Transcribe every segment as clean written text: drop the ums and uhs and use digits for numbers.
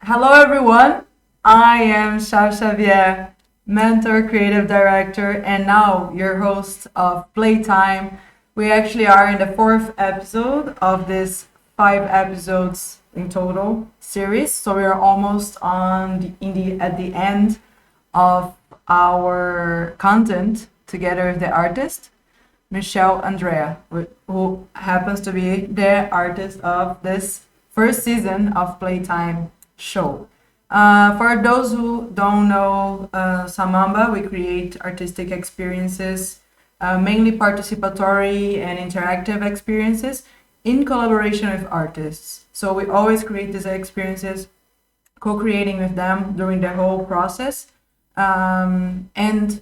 Hello, everyone. I am XAVIER, mentor, creative director, and now your host of Playtime. We actually are in the fourth episode of this 5 episodes in total series, so we are almost at the end of our content together with the artist Michelle Andrea, who happens to be the artist of this first season of Playtime show. For those who don't know SAMAMBA, we create artistic experiences, mainly participatory and interactive experiences in collaboration with artists. So we always create these experiences, co-creating with them during the whole process. And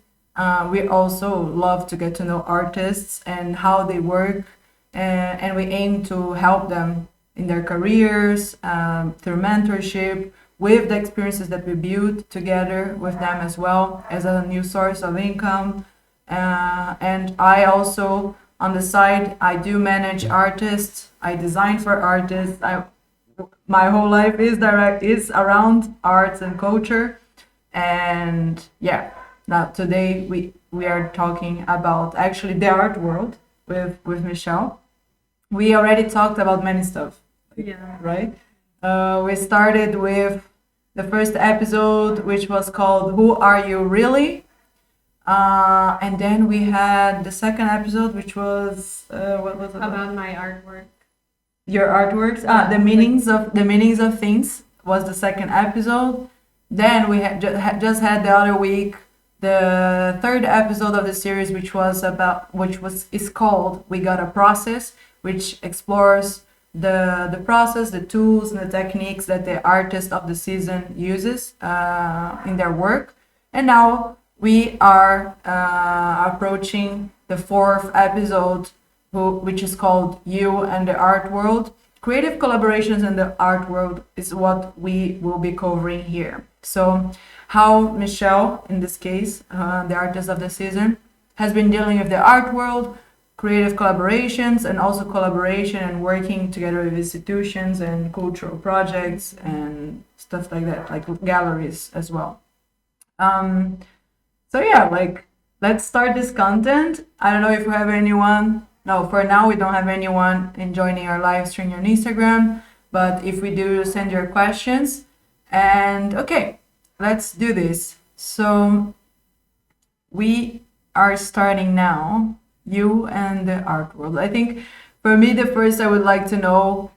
we also love to get to know artists and how they work, and we aim to help them in their careers through mentorship with the experiences that we build together with them as well as a new source of income. And I also, on the side, I do manage artists. I design for artists. My whole life is around arts and culture. And yeah, now today we are talking about actually the art world with Michelle. We already talked about many stuff. Yeah. Right? We started with the first episode, which was called "Who Are You Really?" And then we had the second episode, which was what was it? About my artwork. Your artworks. The meanings of things was the second episode. Then we had just had the other week the third episode of the series, which is called "We Got a Process," which explores the process, the tools, and the techniques that the artist of the season uses in their work. And now we are approaching the fourth episode, which is called "You and the Art World." Creative collaborations in the art world is what we will be covering here. So, how Michelle, in this case, the artist of the season, has been dealing with the art world, creative collaborations, and also collaboration and working together with institutions and cultural projects and stuff like that, like galleries as well. So yeah, like, let's start this content. I don't know if you have anyone. No, for now we don't have anyone in joining our live stream on Instagram, but if we do, send your questions. And okay, let's do this. So we are starting now. You and the art world. I think for me, the first I would like to know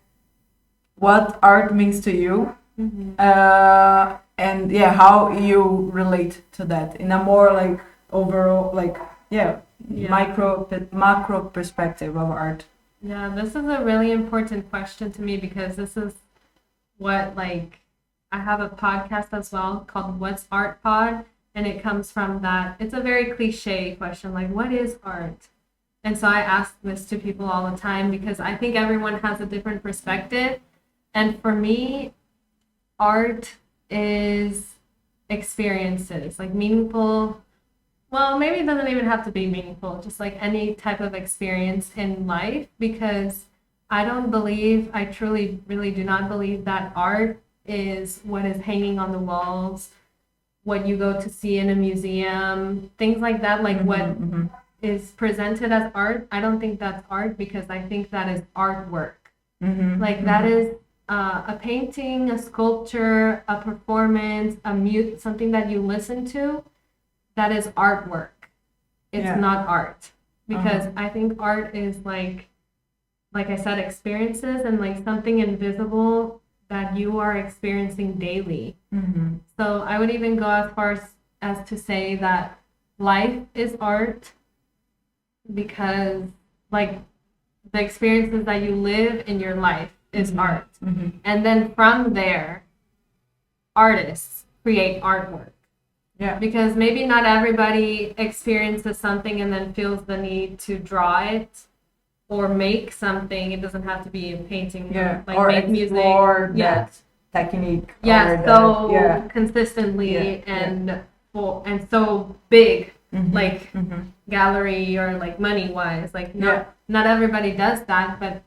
what art means to you, and yeah, how you relate to that in a more like overall, like macro perspective of art. Yeah, this is a really important question to me because this is what, like, I have a podcast as well called What's Art Pod, and it comes from that. It's a very cliche question, like, what is art? And so I ask this to people all the time because I think everyone has a different perspective. And for me, art is experiences, like meaningful. Well, maybe it doesn't even have to be meaningful, just like any type of experience in life, because I truly, really do not believe that art is what is hanging on the walls, what you go to see in a museum, things like that, like what is presented as art. I don't think that's art because I think that is artwork. That is a painting, a sculpture, a performance, something that you listen to. That is artwork. It's not art, because I think art is like I said, experiences and like something invisible that you are experiencing daily. So I would even go as far as to say that life is art, because like the experiences that you live in your life is art. And then from there, artists create artwork. Yeah. Because maybe not everybody experiences something and then feels the need to draw it or make something. It doesn't have to be a painting, like or make music. That technique. Consistently and so big, gallery or like money wise. Like not everybody does that, but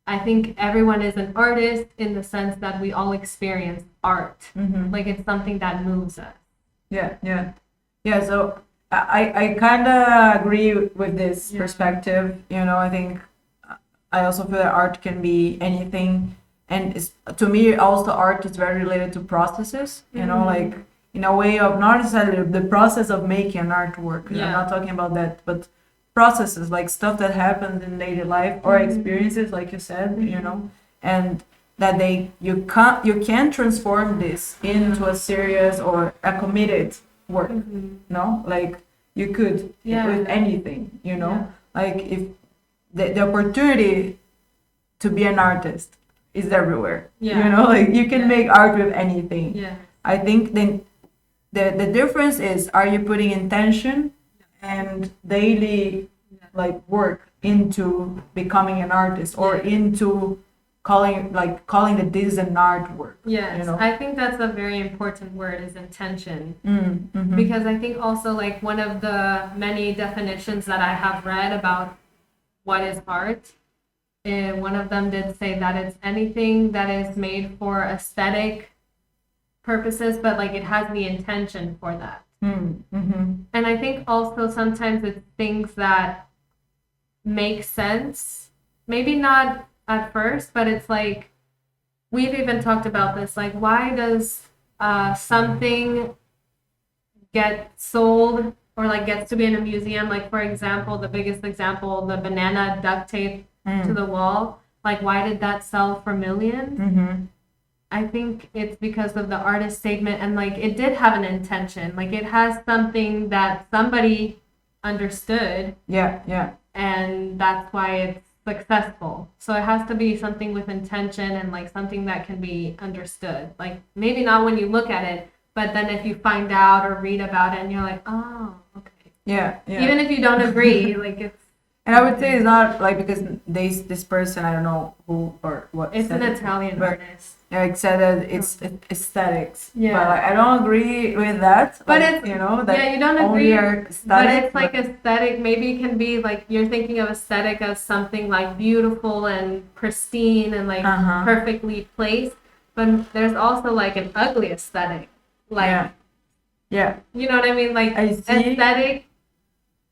I think everyone is an artist in the sense that we all experience art. Like it's something that moves us. Yeah. So I kind of agree with this perspective. I think I also feel that art can be anything, and to me also art is very related to processes. Like in a way of not necessarily the process of making an artwork. I'm not talking about that, but processes like stuff that happens in daily life or experiences, like you said. And that you can transform this into a serious or a committed work. Like you could with anything. Like if the opportunity to be an artist is everywhere. Like you can make art with anything. I think then the difference is, are you putting intention and daily like work into becoming an artist, or into calling that this is an artwork? I think that's a very important word, is intention. Because I think also like one of the many definitions that I have read about what is art, one of them did say that it's anything that is made for aesthetic purposes, but like it has the intention for that. And I think also sometimes it's things that make sense, maybe not at first, but it's like we've even talked about this, like why does something get sold or like gets to be in a museum? Like for example, the biggest example, the banana duct tape to the wall, like why did that sell for millions? I think it's because of the artist statement, and like it did have an intention, like it has something that somebody understood, and that's why it's successful. So it has to be something with intention and like something that can be understood, like maybe not when you look at it, but then if you find out or read about it and you're like, oh, okay, even if you don't agree, like it's. And I would say it's not like because this person, I don't know who or what. It's an Italian artist. Like said that it's aesthetics. But like, I don't agree with that. But like, it's that you don't agree. Aesthetic, but it's like aesthetic. Maybe it can be like you're thinking of aesthetic as something like beautiful and pristine and like perfectly placed. But there's also like an ugly aesthetic. Like you know what I mean? Like aesthetic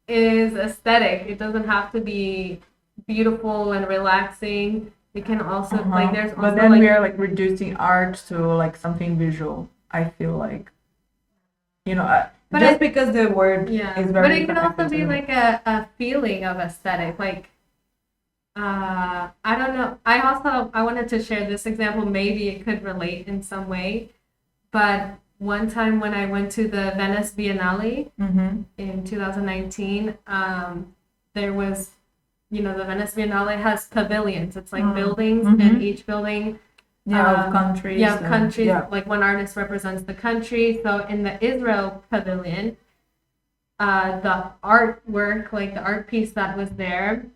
is aesthetic. It doesn't have to be beautiful and relaxing. It can also like there's also, but then we are like reducing art to like something visual. I feel like but just because the word is very. But it can also be like a feeling of aesthetic. Like I don't know. I wanted to share this example. Maybe it could relate in some way, but one time when I went to the Venice Biennale in 2019, there was, the Venice Biennale has pavilions. It's like buildings, and each building of countries. Countries. Like one artist represents the country. So in the Israel pavilion, the artwork, like the art piece that was there,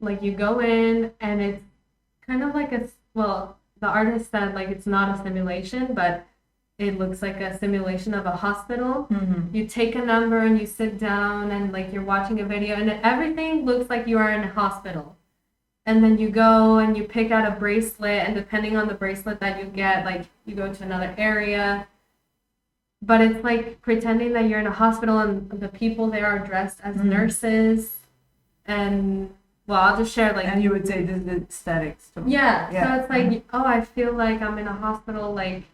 like you go in and it's kind of like the artist said like it's not a simulation, but it looks like a simulation of a hospital. You take a number and you sit down and like you're watching a video and everything looks like you are in a hospital. And then you go and you pick out a bracelet, and depending on the bracelet that you get, like you go to another area. But it's like pretending that you're in a hospital, and the people there are dressed as nurses. And well, I'll just share like. And you would say this is aesthetics too. So it's like, I feel like I'm in a hospital, like.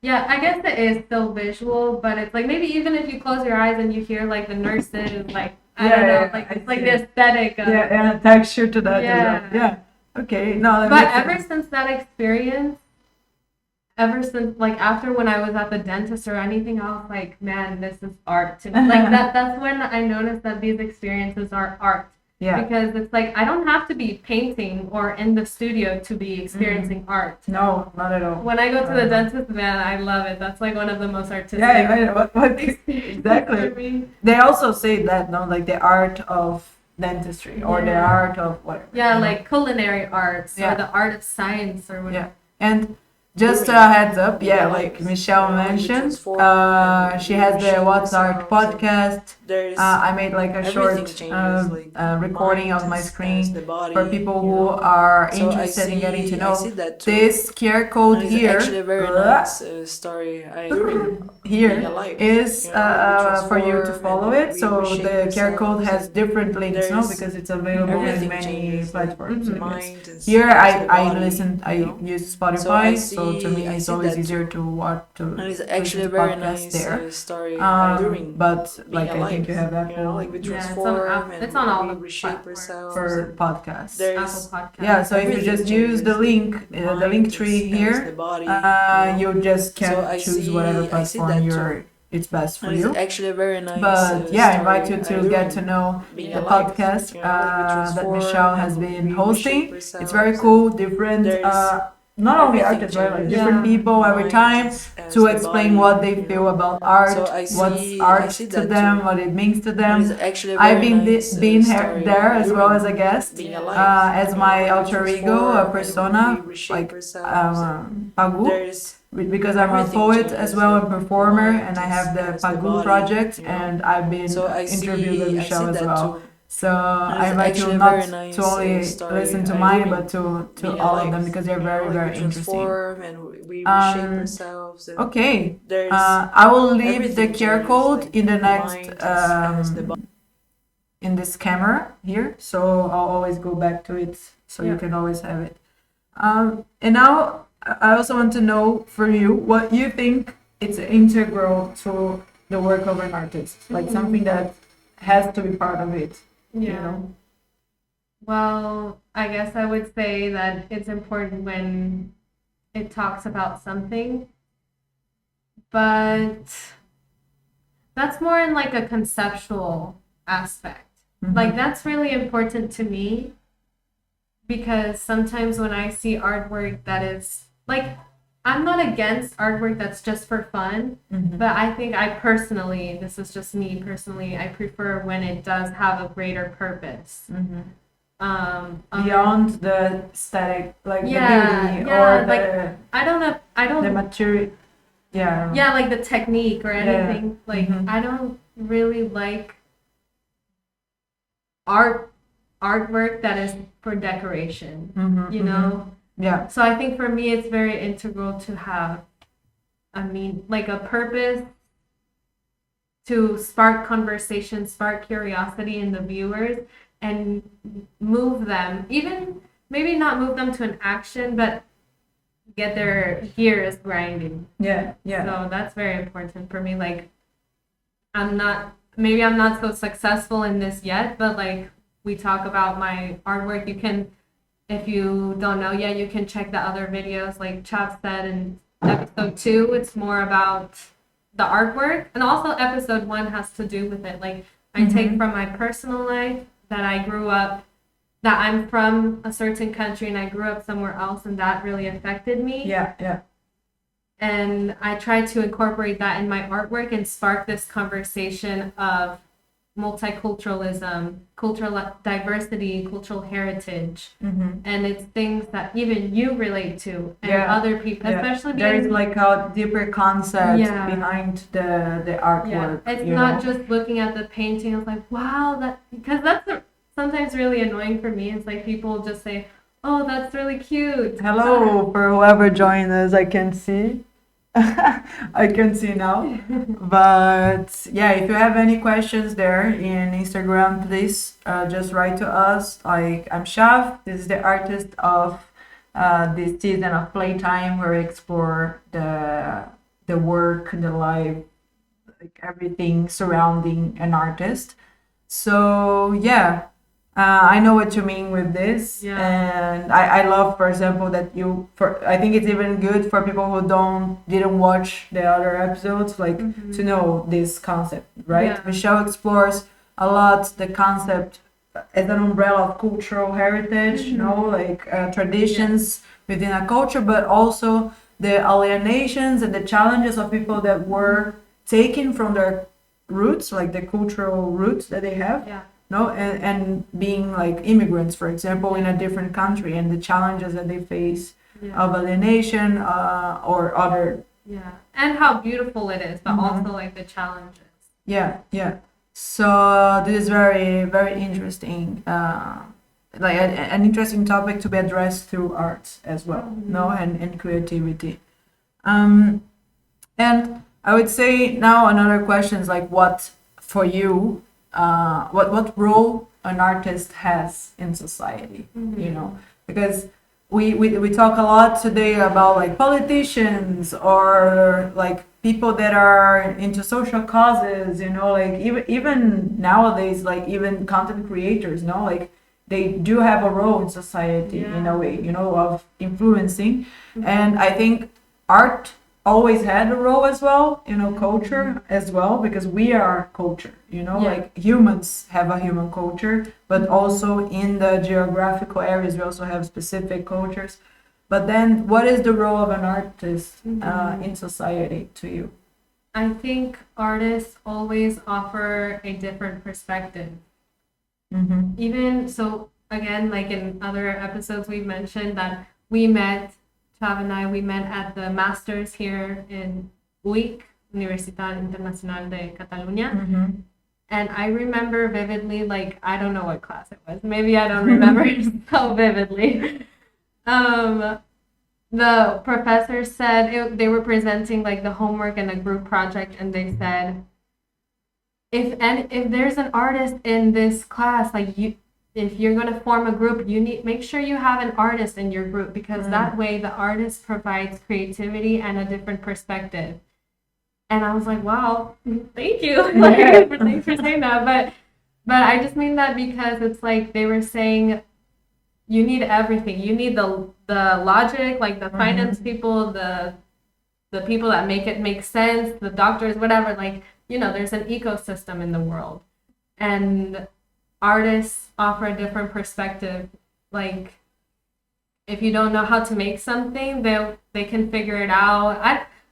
Yeah, I guess it is still visual, but it's like maybe even if you close your eyes and you hear like the nurses, like I don't know, like it's like the aesthetic of and a texture to that as well. Okay, no. But ever since that experience, ever since like after when I was at the dentist or anything, I was like, man, this is art to me. Like that's when I noticed that these experiences are art. Because it's like I don't have to be painting or in the studio to be experiencing art. No, not at all. When I go to the dentist, man, I love it. That's like one of the most artistic. Exactly. They also say that, no, like the art of dentistry or the art of whatever. Like culinary arts or the art of science or whatever. And just a heads up, yeah, like Michelle mentioned, she has the What's Art podcast. I made like a short recording of my screen for people who are interested in getting to know this QR code here. Here is for you to follow it. So the QR code has different links, no, because it's available in many platforms. I guess. Here I use Spotify, so to me it's always easier to watch to listen to podcasts there. But like I think you have Apple, it's on all the platforms for podcasts. Apple Podcasts. Yeah, so if you just use the link tree here, you just can choose whatever platform it's best for you. But yeah, I invite you to get to know the podcast that Michelle has been hosting. It's very cool, different, not only artists, right? Like different people every time to explain what they feel about art, what's art to them, what it means to them. I've been there as well as a guest, as my alter ego, a persona, like Pagu. Because I'm a poet as well and performer, and I have the Pagu project, and I've been interviewed with Michelle as well. So I invite you not to only listen to mine, but to all of them because they're very, very interesting. Okay, I will leave the QR code in the next in this camera here, so I'll always go back to it, so you can always have it. And now I also want to know for you what you think it's integral to the work of an artist, like something that has to be part of it. Yeah. You know? Well, I guess I would say that it's important when it talks about something, but that's more in like a conceptual aspect. Like that's really important to me because sometimes when I see artwork that is like, I'm not against artwork that's just for fun, but I think this is just me personally, I prefer when it does have a greater purpose. Beyond the aesthetic, like the beauty or like, I don't the material. Yeah, like the technique or anything. Like I don't really like artwork that is for decoration. You know? Yeah. So I think for me, it's very integral to have, like a purpose to spark conversation, spark curiosity in the viewers, and move them. Even maybe not move them to an action, but get their gears grinding. Yeah. So that's very important for me. Like, I'm not so successful in this yet, but like we talk about my artwork, you can. If you don't know yet, you can check the other videos. Like Chav said in episode 2, it's more about the artwork. And also episode 1 has to do with it. Like I take from my personal life that I grew up, that I'm from a certain country and I grew up somewhere else and that really affected me. Yeah. And I try to incorporate that in my artwork and spark this conversation of multiculturalism, cultural diversity, cultural heritage, and it's things that even you relate to and other people, especially there is like a deeper concept behind the artwork. It's not just looking at the painting. It's like, wow, because that's sometimes really annoying for me. It's like people just say, "Oh, that's really cute." Hello, for whoever joined us, I can see. I can see now. But yeah, if you have any questions there in Instagram, please just write to us. Like, I'm Shav. This is the artist of this season of Playtime, where we explore the work, the life, like everything surrounding an artist. So yeah. I know what you mean with this, and I love, for example, that I think it's even good for people who didn't watch the other episodes, like to know this concept, right? Michelle explores a lot the concept as an umbrella of cultural heritage, you know, like traditions within a culture, but also the alienations and the challenges of people that were taken from their roots, like the cultural roots that they have. No, and being like immigrants, for example, in a different country and the challenges that they face Yeah. of alienation or other. Yeah. And how beautiful it is, but also like the challenges. Yeah, yeah. So this is very, very interesting. Like an interesting topic to be addressed through art as well, no, and creativity. Um, and I would say now another question is like, what for you, what role an artist has in society, you know, because we talk a lot today about like politicians or like people that are into social causes, you know, like even nowadays, like even content creators, no, like they do have a role in society in a way, you know, of influencing. And I think art always had a role as well, you know, culture as well, because we are culture, you know, like humans have a human culture, but also in the geographical areas, we also have specific cultures. But then what is the role of an artist in society to you? I think artists always offer a different perspective. Even so, again, like in other episodes, we mentioned that Trav and I, we met at the Masters here in UIC, Universidad Internacional de Catalunya. And I remember vividly, like, I don't know what class it was. Maybe I don't remember so vividly. The professor said they were presenting like the homework and a group project, and they said, if there's an artist in this class, like if you're going to form a group, you need make sure you have an artist in your group, because that way the artist provides creativity and a different perspective. And I was like, wow, thank you. Thanks for saying that. But I just mean that because it's like they were saying you need everything. You need the logic, like the finance people, the people that make it make sense, the doctors, whatever. Like, you know, there's an ecosystem in the world. And artists offer a different perspective. Like, if you don't know how to make something, they can figure it out.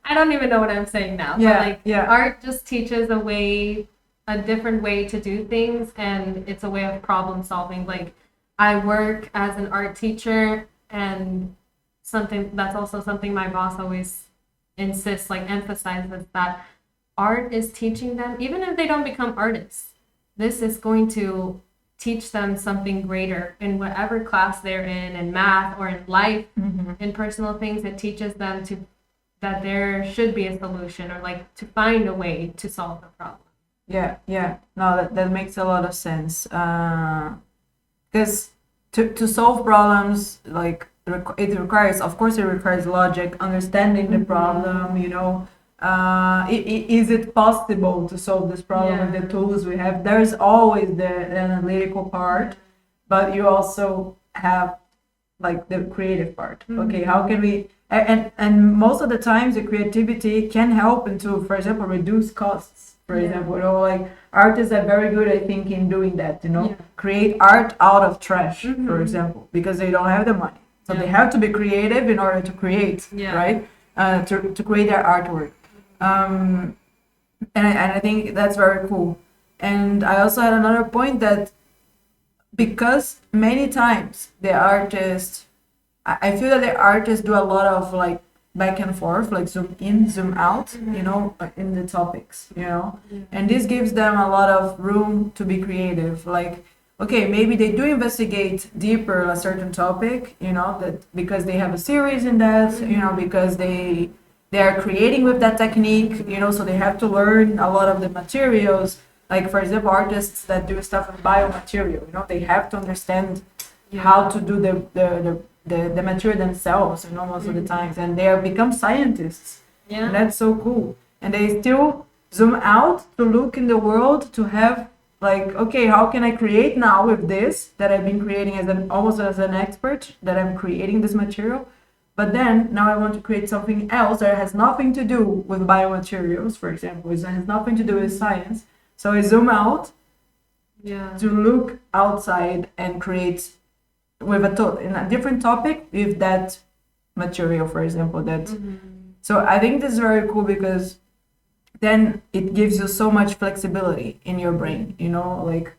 I don't even know what I'm saying now. But art just teaches a different way to do things, and it's a way of problem solving. Like, I work as an art teacher, and that's also something my boss always emphasizes, that art is teaching them, even if they don't become artists, this is going to teach them something greater in whatever class they're in math or in life, in personal things. It teaches them that there should be a solution, or like to find a way to solve the problem. Yeah. No, that makes a lot of sense. Because to solve problems, like it requires logic, understanding the problem, you know. Is it possible to solve this problem with the tools we have? There's always the analytical part, but you also have like the creative part. Okay, how can we and most of the times the creativity can help into, for example, reduce costs. For example, you know, like artists are very good, I think, in doing that, you know, create art out of trash, for example, because they don't have the money. So they have to be creative in order to create, right? To create their artwork. And I think that's very cool. And I also had another point that because many times the artists, I feel that the artists do a lot of like back and forth, like zoom in, zoom out, you know, in the topics, you know, and this gives them a lot of room to be creative. Like, okay, maybe they do investigate deeper a certain topic, you know, that because they have a series in that, you know, because they are creating with that technique, you know, so they have to learn a lot of the materials. Like, for example, artists that do stuff with biomaterial, you know, they have to understand how to do the material themselves, you know, most of the times, and they become scientists. And that's so cool. And they still zoom out to look in the world to have like, okay, how can I create now with this that I've been creating almost as an expert, that I'm creating this material, but then now I want to create something else that has nothing to do with biomaterials, for example. It has nothing to do with science. So I zoom out to look outside and create with in a different topic with that material, for example. So I think this is very cool, because then it gives you so much flexibility in your brain, you know, like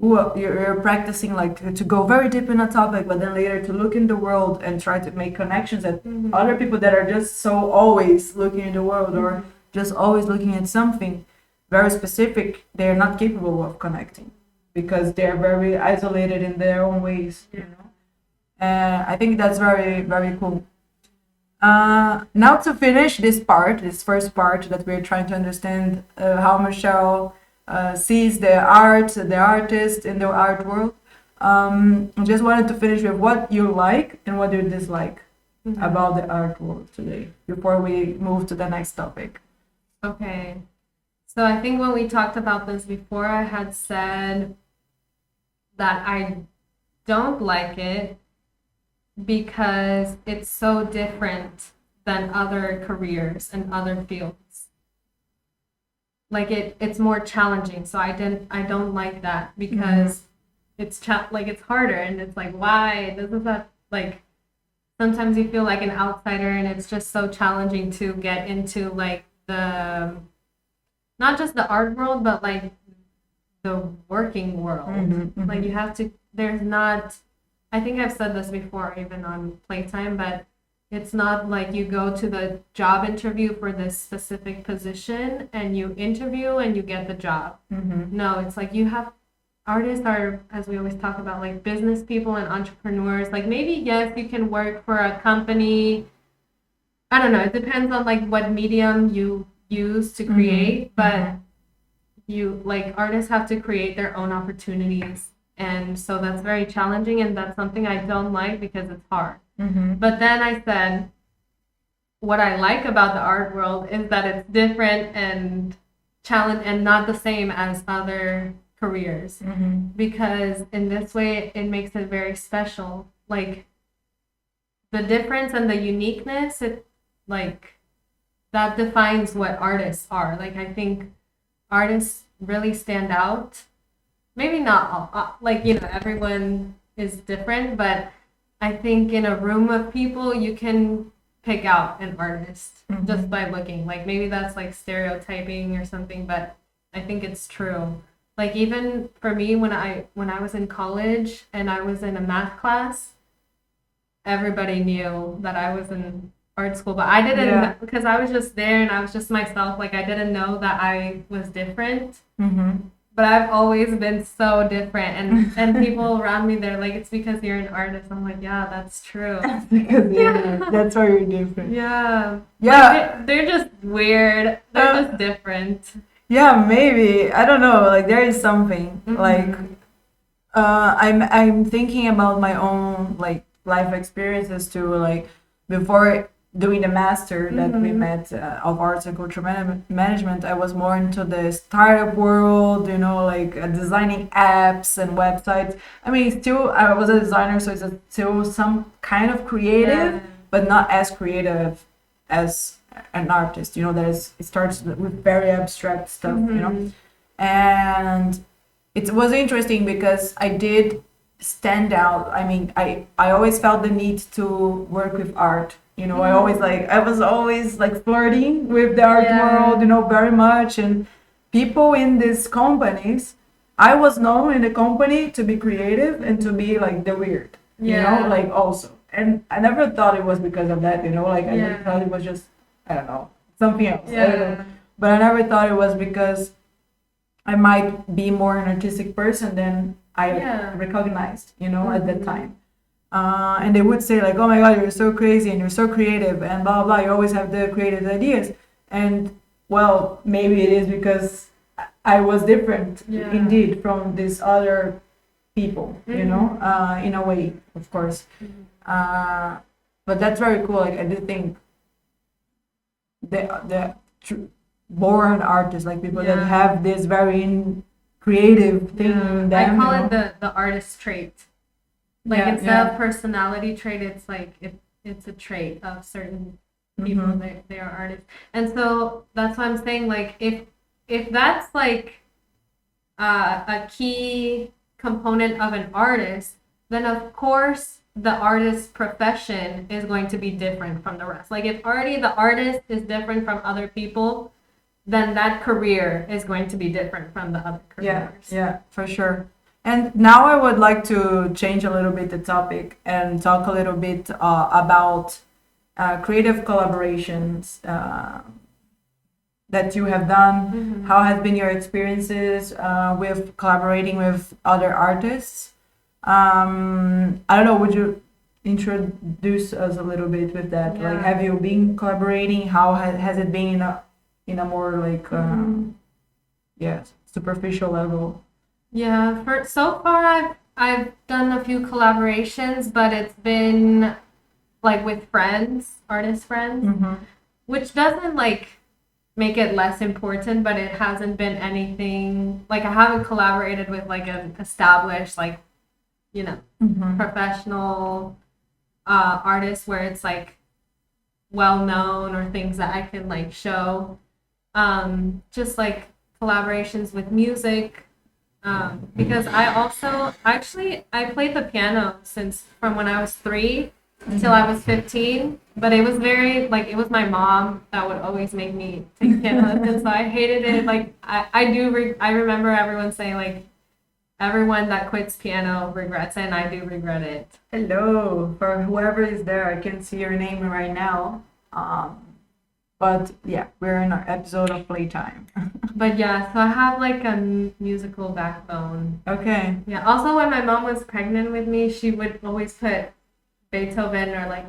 well, you're practicing like to go very deep in a topic, but then later to look in the world and try to make connections that other people that are just so always looking in the world or just always looking at something very specific, they're not capable of connecting because they're very isolated in their own ways, you know. I think that's very, very cool. Now to finish this part, this first part that we're trying to understand how Michelle sees the art, the artist in the art world. I just wanted to finish with what you like and what you dislike about the art world today before we move to the next topic. Okay. So I think when we talked about this before, I had said that I don't like it because it's so different than other careers and other fields. Like it's more challenging. So I don't like that because it's it's harder and it's like why this is that like sometimes you feel like an outsider and it's just so challenging to get into like the not just the art world but like the working world. Like you have to there's not I think I've said this before, even on Playtime, but it's not like you go to the job interview for this specific position and you interview and you get the job. No, it's like you have artists are, as we always talk about, like business people and entrepreneurs. Like maybe, yes, you can work for a company. I don't know. It depends on like what medium you use to create, but you like artists have to create their own opportunities. And so that's very challenging, and that's something I don't like because it's hard. But then I said, what I like about the art world is that it's different and challenge and not the same as other careers. Because in this way, it makes it very special. Like the difference and the uniqueness, it like that defines what artists are. Like I think artists really stand out. Maybe not all, like, you know, everyone is different, but I think in a room of people, you can pick out an artist just by looking. Like maybe that's like stereotyping or something, but I think it's true. Like even for me, when I was in college and I was in a math class, everybody knew that I was in art school, but I didn't because I was just there and I was just myself. Like I didn't know that I was different. But I've always been so different, and people around me, they're like, it's because you're an artist. I'm like, yeah, that's true. Because that's why you're different. Yeah. Yeah. They're just weird. They're just different. Yeah, maybe. I don't know. Like there is something. Like I'm thinking about my own like life experiences too. Like before doing the master that we met of arts and cultural management, I was more into the startup world, you know, like designing apps and websites. I mean, still, I was a designer, so it's still some kind of creative, but not as creative as an artist, you know, it starts with very abstract stuff, you know. And it was interesting because I did stand out. I mean, I always felt the need to work with art. You know, I was always like flirting with the art world, you know, very much. And people in these companies, I was known in the company to be creative and to be like the weird, you know, like also. And I never thought it was because of that, you know, like I thought it was just, I don't know, something else. I don't know. But I never thought it was because I might be more an artistic person than I recognized, you know, at that time. And they would say like, oh my God, you're so crazy and you're so creative and blah, blah, you always have the creative ideas. And well, maybe it is because I was different indeed from these other people, you know, in a way, of course. But that's very cool. Like I do think the born artists, like people that have this very creative thing in them. I call it the artist trait. Like instead of personality trait, it's like it's a trait of certain people. They are artists, and so that's why I'm saying like if that's like a key component of an artist, then of course the artist's profession is going to be different from the rest. Like if already the artist is different from other people, then that career is going to be different from the other careers. Yeah, for sure. And now I would like to change a little bit the topic and talk a little bit about creative collaborations that you have done. Mm-hmm. How has been your experiences with collaborating with other artists? I don't know, would you introduce us a little bit with that? Like, Yeah. have you been collaborating? How has it been in a more like, yeah, superficial level? Yeah, for so far I've done a few collaborations, but it's been like with friends, artist friends, Mm-hmm. which doesn't like make it less important, but it hasn't been anything like I haven't collaborated with like an established like, you know, Mm-hmm. professional artist where it's like well known or things that I can like show. Just like collaborations with music. Because I also actually I played the piano since from when I was 3 till I was 15, but it was very like it was my mom that would always make me take piano lessons, so I hated it. Like I remember everyone saying like everyone that quits piano regrets it, and I do regret it. Hello, for whoever is there, I can see your name right now. But yeah, we're in our episode of Playtime. But yeah, so I have like a musical backbone. Okay. Yeah. Also, when my mom was pregnant with me, she would always put Beethoven or like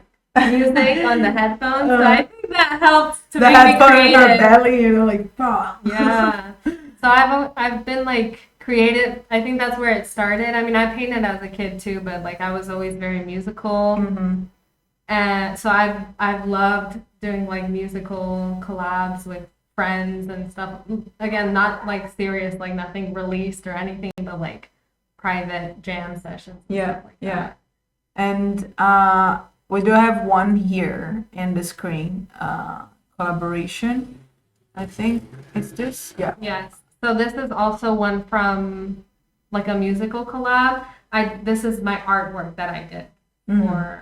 music on the headphones. So I think that helped to The make me headphone in her creative. belly, you know, like, bah. Yeah. So I've been like creative. I think that's where it started. I mean, I painted as a kid too, but like I was always very musical. Mm-hmm. And so I've loved doing like musical collabs with friends and stuff. Again, not like serious, like nothing released or anything, but like private jam sessions and Yeah, stuff like yeah. that. And we do have one here in the screen collaboration. I think it's this. Yeah. Yes. So this is also one from like a musical collab. This is my artwork that I did Mhm.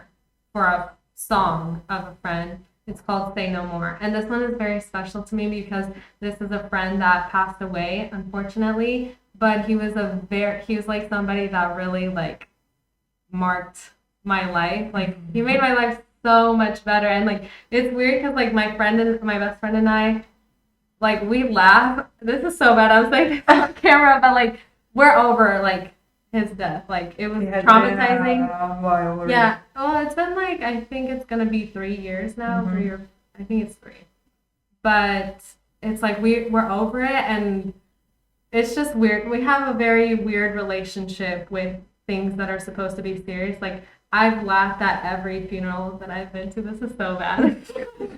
for a song of a friend. It's called Say No More. And this one is very special to me because this is a friend that passed away, unfortunately. But he was like somebody that really like marked my life. Like he made my life so much better. And like it's weird because like my best friend and I, like we laugh. This is so bad. I'm saying this on camera, but like we're over like his death. Like it was It has traumatizing. been a while already. Yeah. Oh, it's been like I think it's gonna be 3 years now. Mhm. 3 or I think it's 3. But it's like we're over it, and it's just weird. We have a very weird relationship with things that are supposed to be serious. Like I've laughed at every funeral that I've been to. This is so bad.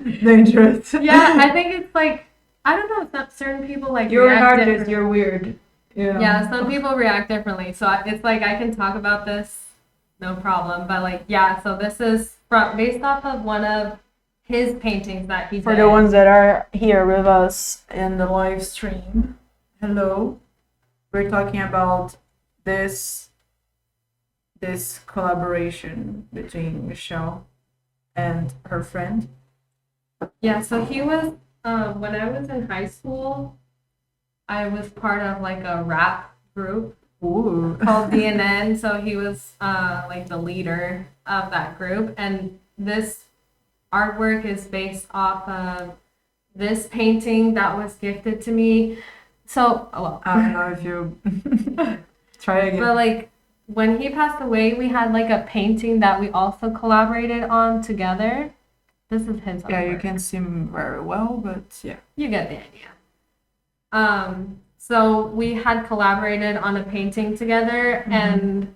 Dangerous. Yeah, I think it's like I don't know. Certain people like You're an react artist. different- You're weird. Yeah. Yeah, some people react differently. So it's like I can talk about this, no problem. But like, yeah, so this is based off of one of his paintings that he For did. the ones that are here with us in the live stream, hello. We're talking about this collaboration between Michelle and her friend. Yeah, so he was when I was in high school, I was part of like a rap group Ooh. called DNN. So he was like the leader of that group, and this artwork is based off of this painting that was gifted to me. So, well, I don't know if you try again. but like when he passed away, we had like a painting that we also collaborated on together. This is his Yeah, you artwork. can see him very well, but yeah. You get the idea. So we had collaborated on a painting together, and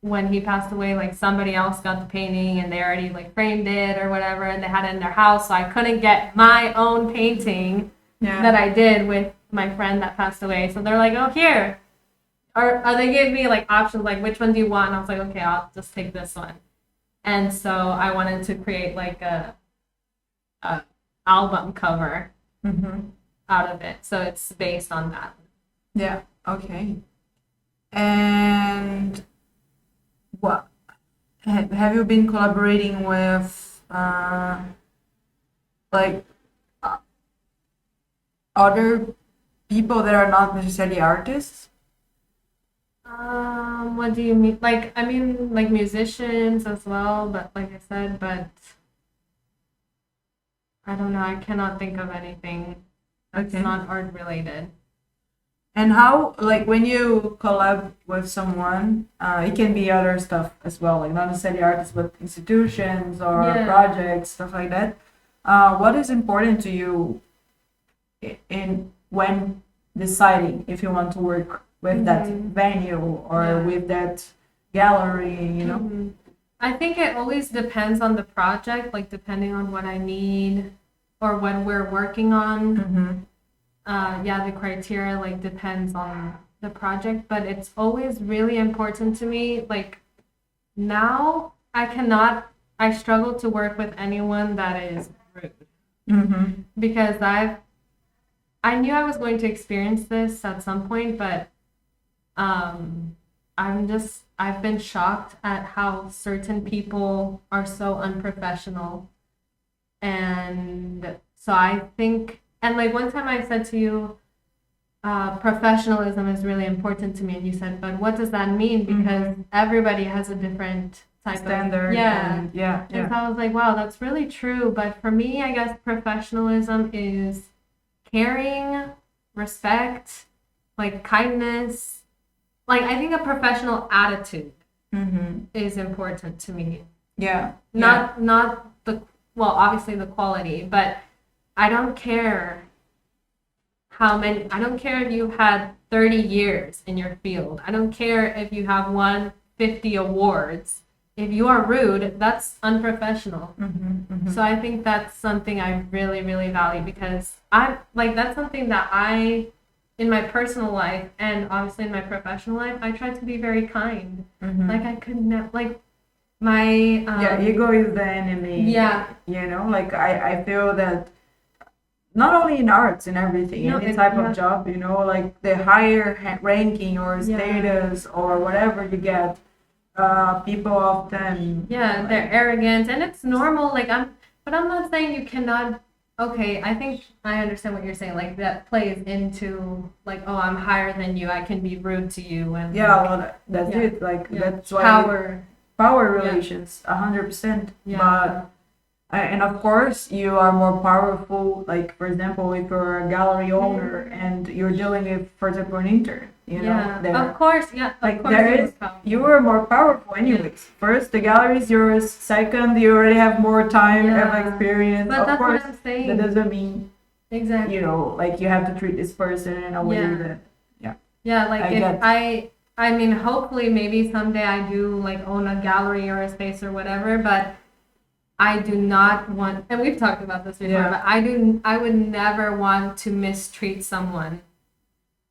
when he passed away, like somebody else got the painting and they already like framed it or whatever, and they had it in their house, so I couldn't get my own painting Yeah. that I did with my friend that passed away. So they're like, oh, here. Or they gave me like options, like which one do you want? And I was like, okay, I'll just take this one. And so I wanted to create like a album cover Mm-hmm. out of it. So it's based on that. Yeah. Okay. And what have you been collaborating with like other people that are not necessarily artists? What do you mean? Like, I mean, like musicians as well, but like I said, but I don't know. I cannot think of anything that's Okay. not art related. And how, like, when you collab with someone, it can be other stuff as well, like not necessarily artists, but institutions or Yeah. projects, stuff like that. What is important to you in when deciding if you want to work with that Mm-hmm. venue or Yeah. with that gallery, you know? Mm-hmm. I think it always depends on the project, like depending on what I need or what we're working on. Mm-hmm. Yeah, the criteria like depends on the project, but it's always really important to me. Like now, I struggle to work with anyone that is rude Mm-hmm. because I knew I was going to experience this at some point, but um, I've been shocked at how certain people are so unprofessional. And so I think, and like one time I said to you, professionalism is really important to me. And you said, but what does that mean? Because everybody has a different type Standard of, yeah. and yeah, And so yeah. I was like, wow, that's really true. But for me, I guess professionalism is caring, respect, like kindness. Like I think a professional attitude Mm-hmm. is important to me. Yeah. Not the, well, obviously the quality, but I don't care I don't care if you had 30 years in your field. I don't care if you have won 50 awards. If you are rude, that's unprofessional. Mm-hmm. Mm-hmm. So I think that's something I really, really value because I'm like, that's something that in my personal life and obviously in my professional life, I try to be very kind. Mm-hmm. Like I could never, like my, Yeah, ego is the enemy. yeah, You know, like I feel that not only in arts, in everything, no, any type yeah, of job, you know, like the higher ranking or yeah. status or whatever you get, people often Yeah, they're like, arrogant and it's normal. But I'm not saying you cannot. Okay, I think I understand what you're saying. Like that plays into like, oh, I'm higher than you. I can be rude to you and yeah, like, well, that's yeah, it. Like yeah, that's why power. power Yeah, relations, 100%. yeah, But and of course, you are more powerful. Like for example, if you're a gallery owner and you're dealing with, for example, an intern, you know, yeah. there. Of course, yeah, of Like course. there It is, was powerful. you are more powerful anyways. First, the gallery is yours. Second, you already have more time, have Yeah, experience. but Of that's course, what I'm that saying. doesn't mean, Exactly. you know, like you have to treat this person in a way Yeah. that, yeah, Yeah, like I if get. I mean, hopefully maybe someday I do like own a gallery or a space or whatever, but I do not want, and we've talked about this before, Yeah. but I would never want to mistreat someone.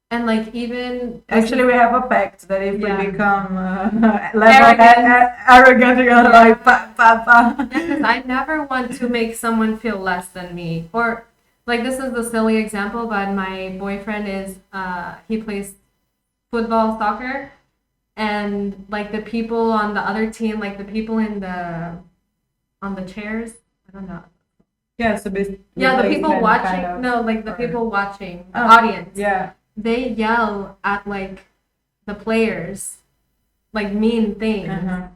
And like even Actually, we have a pact that if Yeah. we become level Arrogant. arrogant, you're gonna like pa pa pa. Yeah, because I never want to make someone feel less than me. Or like this is a silly example, but my boyfriend is he plays football, soccer, and like the people on the other team, like the people in the on the chairs, I don't know. Yeah, so basically, Yeah, the people watching, kind of, no, like the or- people watching, the Oh, audience. Yeah. They yell at like the players, like mean things. Uh-huh.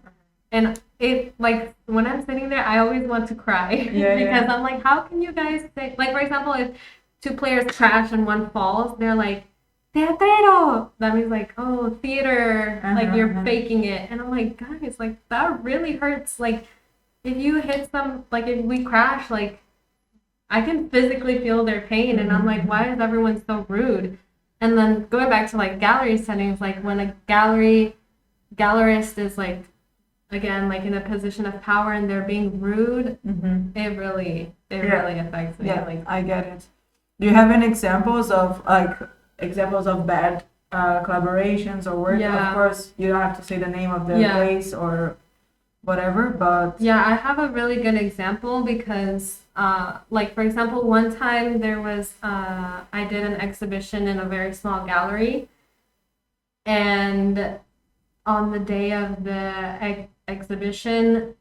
And it like when I'm sitting there, I always want to cry Yeah, because yeah. I'm like, how can you guys say like for example, if two players crash and one falls, they're like, teatero. That means like, oh, theater, like you're Uh-huh. faking it. And I'm like, guys, like that really hurts. Like if you hit some, like if we crash, like I can physically feel their pain, and I'm like, why is everyone so rude? And then going back to like gallery settings, like when a gallerist is like again like in a position of power and they're being rude, Mm-hmm. it really Yeah. affects me. Yeah, Like I get it. Do you have any examples of bad collaborations or work? Yeah. Of course, you don't have to say the name of the Yeah. place or whatever, but yeah, I have a really good example because like for example, one time there was I did an exhibition in a very small gallery, and on the day of the exhibition,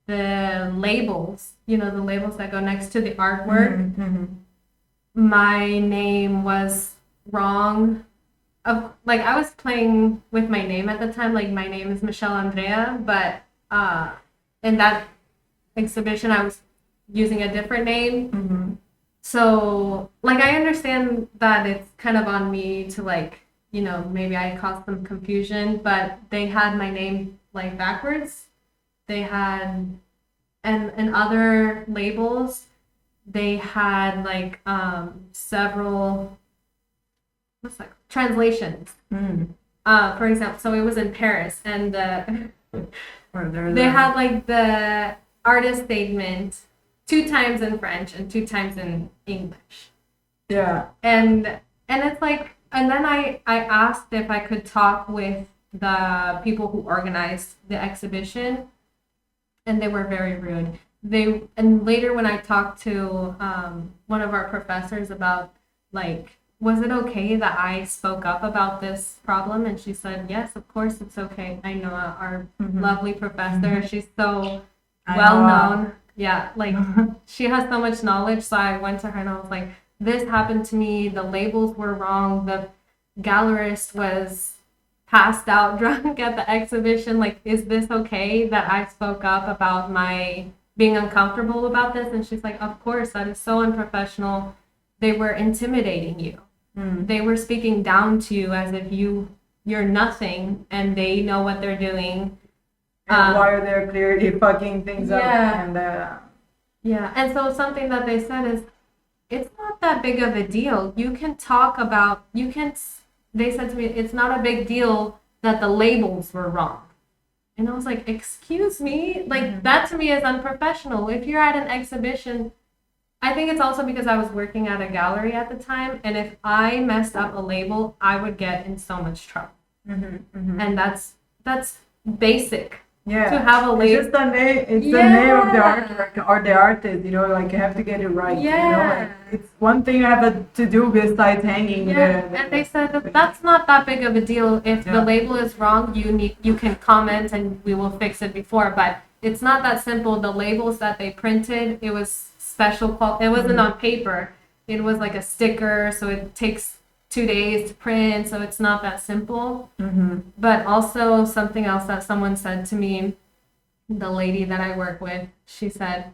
the labels, you know, the labels that go next to the artwork, Mhm, mhm. my name was wrong. like I was playing with my name at the time. Like my name is Michelle Andrea, but in that exhibition I was using a different name. Mm-hmm. So like I understand that it's kind of on me to like, maybe I caused some confusion, but they had my name like backwards. They had and in other labels they had like several what's that translations. Mm. For example, so it was in Paris, and Or they had like the artist statement 2 times in French and 2 times in English. Yeah. And it's like, and then I asked if I could talk with the people who organized the exhibition, and they were very rude. And later when I talked to one of our professors about like, was it okay that I spoke up about this problem? And she said, yes, of course it's okay. I know our lovely professor. She's so well known. Yeah, like she has so much knowledge. So I went to her and I was like, this happened to me. The labels were wrong. The gallerist was passed out drunk at the exhibition. Like, is this okay that I spoke up about my being uncomfortable about this? And she's like, of course, that is so unprofessional. They were intimidating you. They were speaking down to you as if you're nothing and they know what they're doing. And why they're clearly fucking things up. And yeah, and so something that they said is, it's not that big of a deal. You can talk about, they said to me, it's not a big deal that the labels were wrong. And I was like, excuse me? Like, that to me is unprofessional. If you're at an exhibition, I think it's also because I was working at a gallery at the time, and if I messed up a label, I would get in so much trouble. And that's basic. Yeah, to have a label. It's just the name. It's the name of the artwork or the artist. Like you have to get it right. Yeah. Like, it's one thing you have to do besides hanging. And they said that's not that big of a deal. If the label is wrong, you can comment and we will fix it before. But it's not that simple. The labels that they printed, it was special. It wasn't on paper. It was like a sticker, so it takes 2 days to print, so it's not that simple. But also something else that someone said to me, the lady that I work with, she said,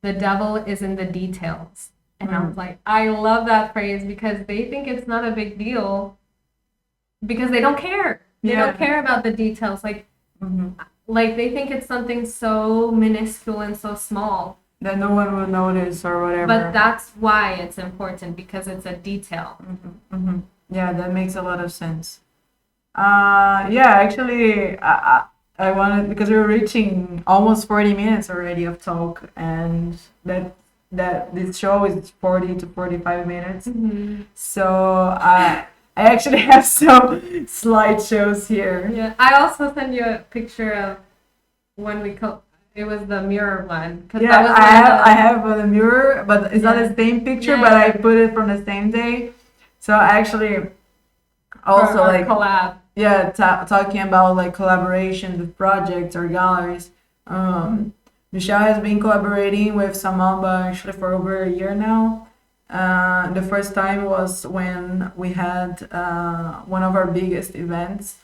the devil is in the details. And I was like, I love that phrase, because they think it's not a big deal because they don't care. They don't care about the details. Like they think it's something so minuscule and so small that no one will notice or whatever. But that's why it's important, because it's a detail. Yeah, that makes a lot of sense. Actually, I wanted, because we're reaching almost 40 minutes already of talk, and that this show is 40 to 45 minutes. So I actually have some slideshows here. Yeah, I also sent you a picture of when we it was the mirror one. Yeah, I have the mirror, but it's not the same picture, but I put it from the same day. So actually, also like collab. Yeah, talking about like collaboration with projects or galleries. Michelle has been collaborating with SAMAMBA actually for over a year now. The first time was when we had one of our biggest events,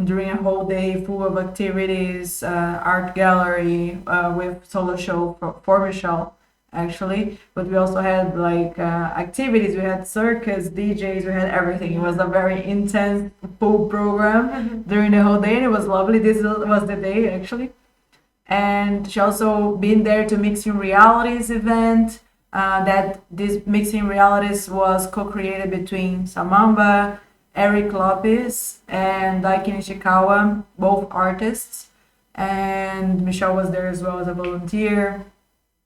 during a whole day full of activities, art gallery with solo show for Michelle actually, but we also had like activities. We had circus, DJs, we had everything. It was a very intense full program during the whole day, and it was lovely. This was the day actually. And she also been there to Mixing Realities event. That this Mixing Realities was co-created between SAMAMBA, Eric Lopez, and Daiki Nishikawa, both artists. And Michelle was there as well as a volunteer.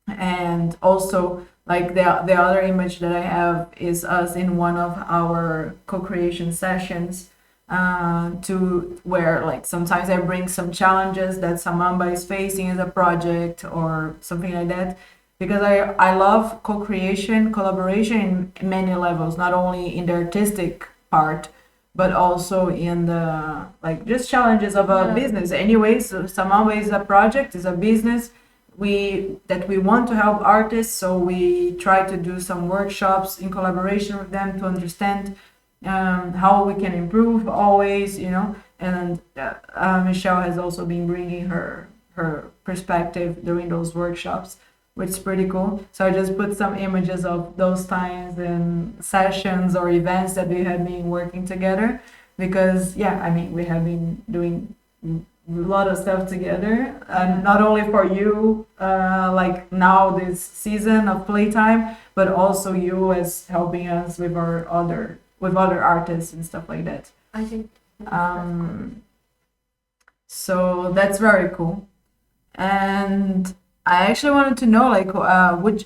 And also, like the other image that I have is us in one of our co-creation sessions, to where like sometimes I bring some challenges that SAMAMBA is facing as a project or something like that, because I love co-creation, collaboration in many levels, not only in the artistic part, but also in the like just challenges of a business. Anyways, so SAMAMBA is a project, is a business. We want to help artists, so we try to do some workshops in collaboration with them to understand how we can improve always, and Michelle has also been bringing her perspective during those workshops, which is pretty cool. So I just put some images of those times and sessions or events that we have been working together, because yeah, I mean, we have been doing a lot of stuff together, and not only for you, like now this season of playtime, but also you as helping us with our other artists and stuff like that. I think that's cool. So that's very cool. And I actually wanted to know, like, would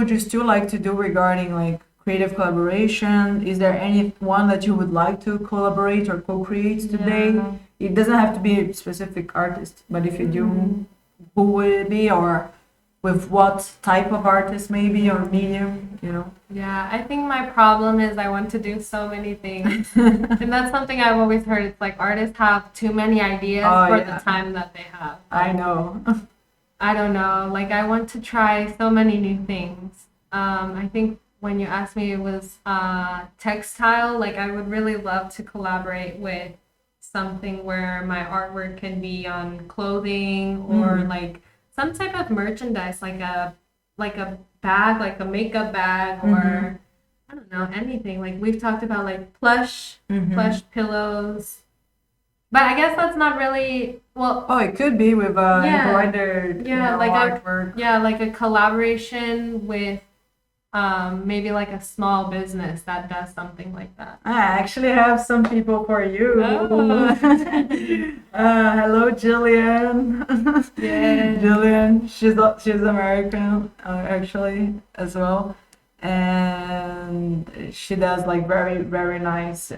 you still like to do regarding like creative collaboration? Is there anyone that you would like to collaborate or co-create today? Yeah. It doesn't have to be a specific artist, but if you do, who would it be, or with what type of artist maybe, or medium? Yeah, I think my problem is I want to do so many things. And that's something I've always heard. It's like artists have too many ideas Oh, for yeah. the time that they have. I know. I don't know. Like, I want to try so many new things. I think when you asked me, it was textile. Like, I would really love to collaborate with something where my artwork can be on clothing or like some type of merchandise, like a bag, like a makeup bag, or I don't know, anything. Like, we've talked about like plush pillows. But I guess that's not really, well, Oh, it could be with Yeah. embroidered, yeah, like artwork. like a collaboration with maybe like a small business that does something like that. I actually have some people for you. Oh. Hello, Jillian. Yeah. Jillian, she's American, actually, as well, and she does like very very nice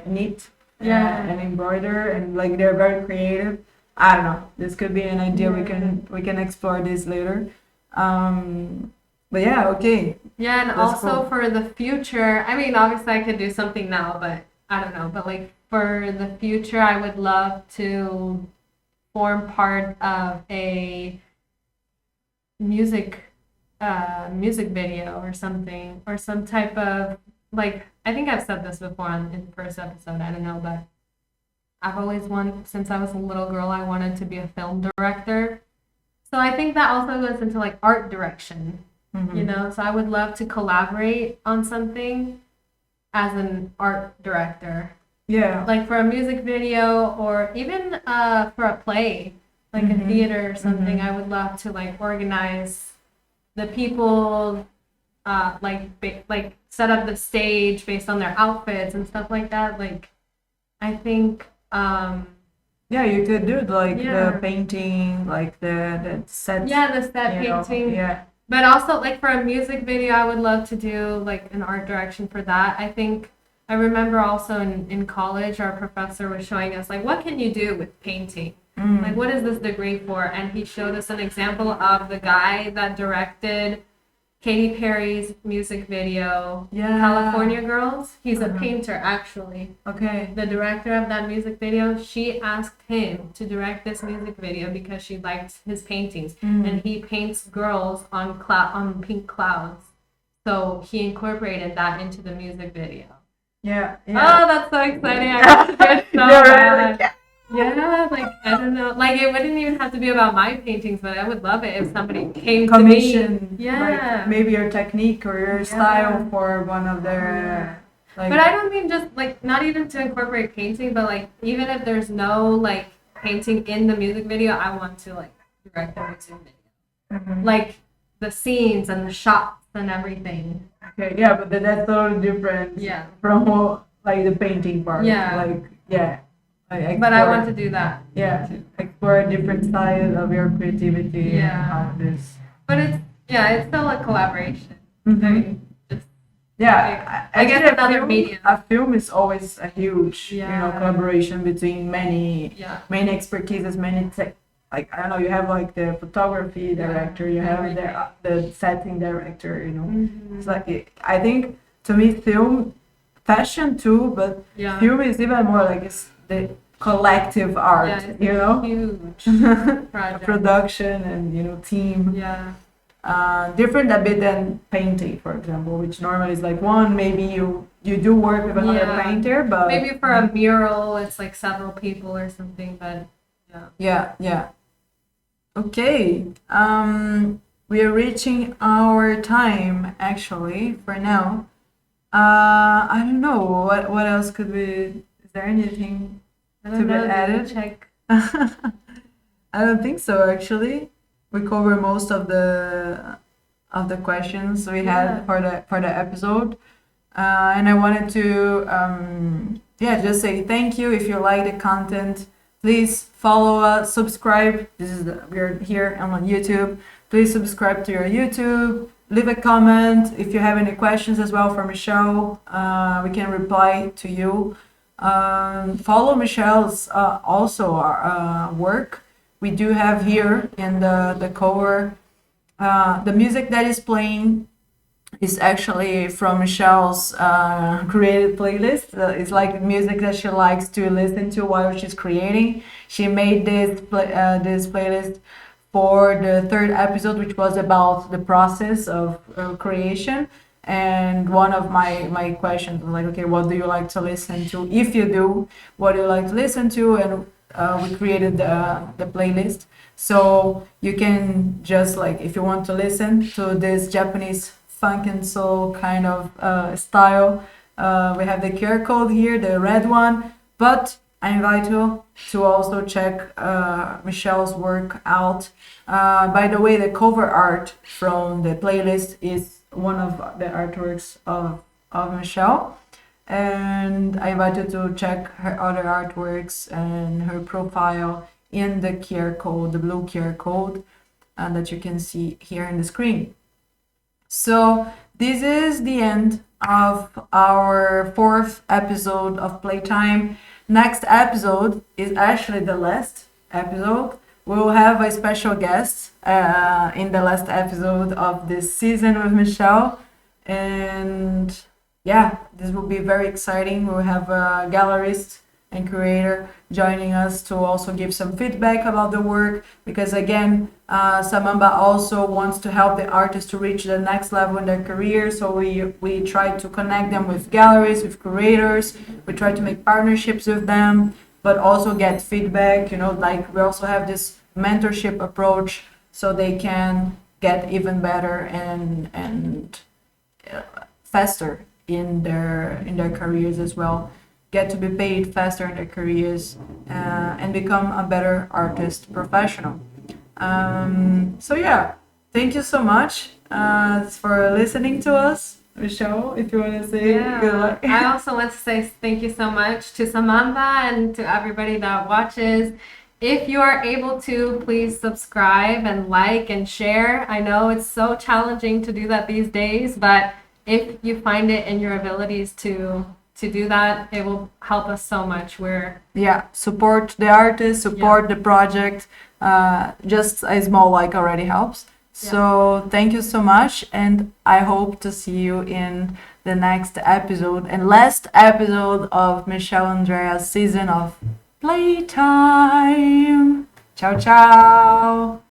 knit, Yeah. and embroider, and like they're very creative. I don't know. This could be an idea. We can explore this later. But yeah, okay. Yeah, and That's also cool. for the future, I mean, obviously I could do something now, but I don't know. But like for the future, I would love to form part of a music music video or something, or some type of, like, I think I've said this before in the first episode, I don't know, but I've always wanted, since I was a little girl, I wanted to be a film director. So I think that also goes into like art direction, so I would love to collaborate on something as an art director, Yeah. like for a music video, or even for a play, like a theater or something. I would love to like organize the people, like set up the stage based on their outfits and stuff like that. Like, I think, Yeah, you could do like Yeah. the painting, like the set. yeah, the set painting. Yeah. But also, like, for a music video, I would love to do like an art direction for that. I think I remember also in college, our professor was showing us like, what can you do with painting? Like, what is this degree for? And he showed us an example of the guy that directed Katy Perry's music video, Yeah. California Girls. He's a painter, actually. Okay. The director of that music video, she asked him to direct this music video because she liked his paintings, and he paints girls on pink clouds. So he incorporated that into the music video. Yeah. Oh, that's so exciting! I want to do it so You're bad. right. Yeah, like, I don't know. Like, it wouldn't even have to be about my paintings, but I would love it if somebody came to me. Commission. Yeah. Like maybe your technique or your style for one of their. Like. But I don't mean just, like, not even to incorporate painting, but, like, even if there's no, like, painting in the music video, I want to, like, direct the music video. Like, the scenes and the shots and everything. Okay. Yeah, but then that's totally different. Yeah. From like the painting part. Yeah. Like yeah. Like, But I want to do that. Yeah, explore a different side of your creativity. Yeah. And how this. But it's still a collaboration. I mean, just, Yeah, I guess actually, another medium. A film is always a huge, Yeah. collaboration between many Yeah. expertises, like I don't know, you have like the photography director, you have the setting director, It's like I think to me film, fashion too, but Yeah. film is even more like it's the collective art, Yeah, it's a huge project. production and team. Yeah. different a bit than painting, for example, which normally is like one. Maybe you do work with another Yeah. painter, but Maybe for a mural, it's like several people or something, but yeah. yeah. Okay. We are reaching our time actually for now. I don't know what else could we. Is there anything I to don't be know. Did you added? check? I don't think so actually. We cover most of the questions we Yeah. had for the episode. And I wanted to yeah, just say thank you. If you like the content, please follow us, subscribe. We're here on YouTube. Please subscribe to your YouTube. Leave a comment if you have any questions as well for Michelle. We can reply to you. Follow Michelle's also work. We do have here in the cover the music that is playing is actually from Michelle's created playlist. It's like music that she likes to listen to while she's creating. She made this playlist for the third episode, which was about the process of creation. And one of my questions was like, okay, what do you like to listen to? If you do, what do you like to listen to? And we created the playlist. So you can just like, if you want to listen to this Japanese funk and soul kind of style, we have the QR code here, the red one. But I invite you to also check Michelle's work out. By the way, the cover art from the playlist is one of the artworks of Michelle. And I invite you to check her other artworks and her profile in the QR code, the blue QR code that you can see here on the screen. So this is the end of our fourth episode of Playtime. Next episode is actually the last episode. We'll have a special guest in the last episode of this season with Michelle. And yeah, this will be very exciting. We'll have a gallerist and curator joining us to also give some feedback about the work, because again, SAMAMBA also wants to help the artists to reach the next level in their career. So we try to connect them with galleries, with curators. We try to make partnerships with them, but also get feedback. Like we also have this mentorship approach, so they can get even better and faster in their careers as well. Get to be paid faster in their careers and become a better artist professional. So yeah, thank you so much for listening to us. Michelle, if you want to say good luck. I also want to say thank you so much to SAMAMBA and to everybody that watches. If you are able to, please subscribe and like and share. I know it's so challenging to do that these days, but if you find it in your abilities to do that, it will help us so much. Support the artist, support the project. Just a small like already helps. So thank you so much, and I hope to see you in the next episode and last episode of Michelle Andrea's season of Playtime. Ciao, ciao.